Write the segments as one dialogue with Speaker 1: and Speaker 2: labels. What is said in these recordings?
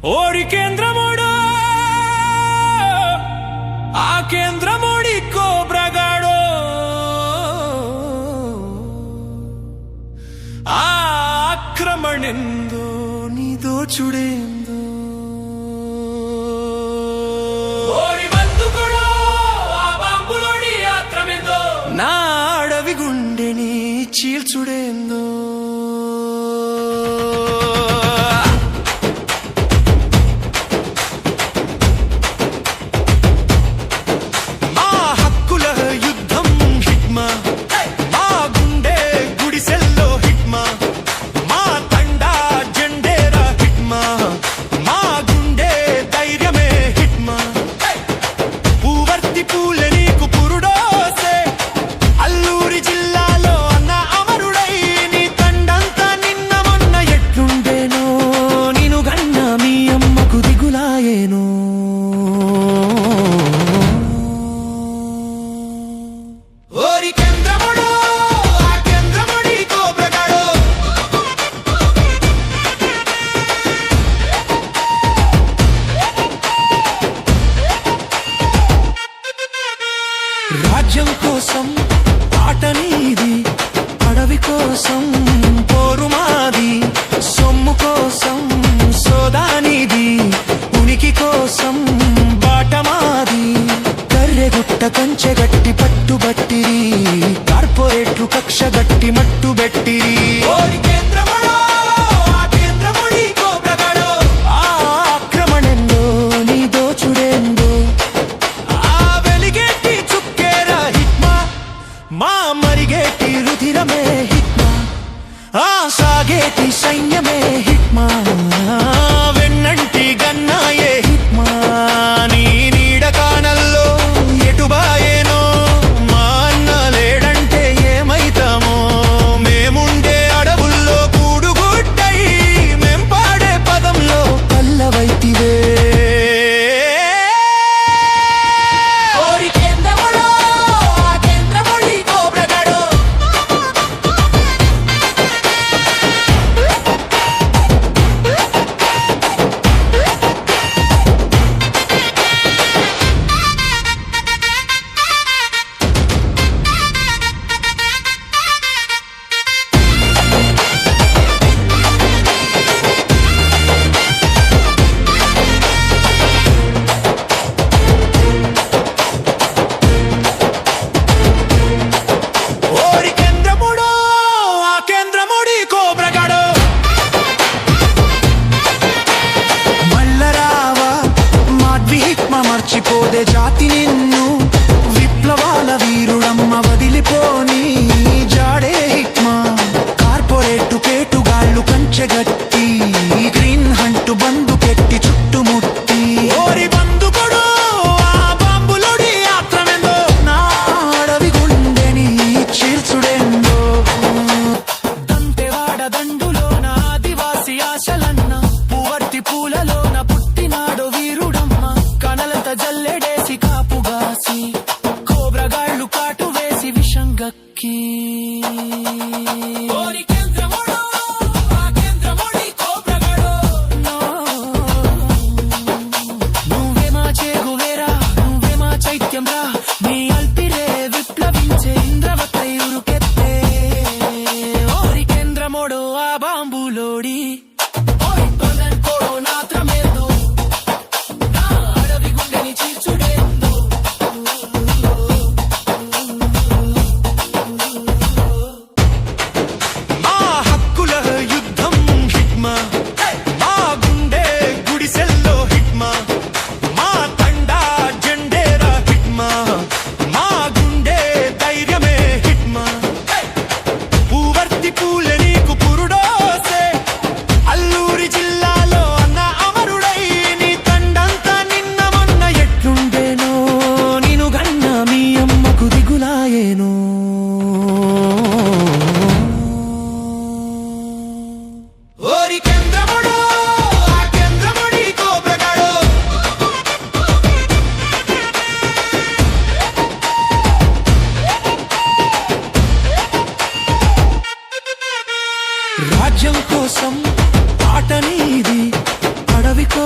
Speaker 1: ఓరి కేంద్రమోడు ఆ కేంద్రమోడి కోబ్రగాడో ఆ ఆక్రమణెందో నీ దోచుడేందో ఓరి బందుకుడో ఆ బాంబులోడి ఆక్రమెందో నా అడవి గుండెని చీల్చుడేందో రాజ్యం కోసం పాట నీది, అడవి కోసం పోరు మాది, సొమ్ము కోసం సోదానిది, ఉనికి కోసం బాట మాది. కర్రెగుట్ట కంచె గట్టి పట్టుబట్టిరి, కార్పొరేట్లు కక్ష గట్టి మట్టుబెట్టిరి. మా మరిగేటి రుధిరమే హిట్మా, ఆ సాగేటి సైన్యమే హిట్మా, వెన్నంటి గన్నాయే హిట్మా. నీ నీడ కానల్లో ఎటుబాయేనో, మా అన్న లేడంటే ఏమైతామో, మేముండే అడవుల్లో కూడుగుడ్డై మేం పాడే పదంలో పల్లవైతివే. మర్చిపోదే జాతి నిన్ను, విప్లవాల వీరుడమ్మ వదిలిపోని జాడే Hidma. Corporate కేటుగాళ్ళు కంచెగట్టి, green hunt Bandhu పెట్టి చుట్టుముట్టి. ఓరి బందుకుడు ఆ బాంబులోడి ఆక్రమెందో, నా అడవి గుండెని చీల్చుడేందో. దంతెవాడ దండులోన ఆదివాసి ఆశలన్న, పువర్తి పూలలోన పుట్టినాడు వీరుడమ్మ. జల్లెడేసి కాపుగాసి, కోబ్రగాళ్ళు కాటు వేసి విషంగా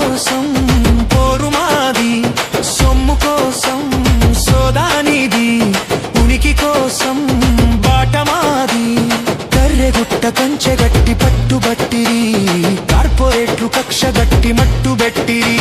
Speaker 1: కోసం పోరు మాది, సొమ్ము కోసం సోదానిది, ఉనికి కోసం బాటమాది. కర్రెగుట్ట కంచెగట్టి పట్టుబట్టిరి, కార్పొరేట్లు కక్ష గట్టి మట్టుబెట్టిరి.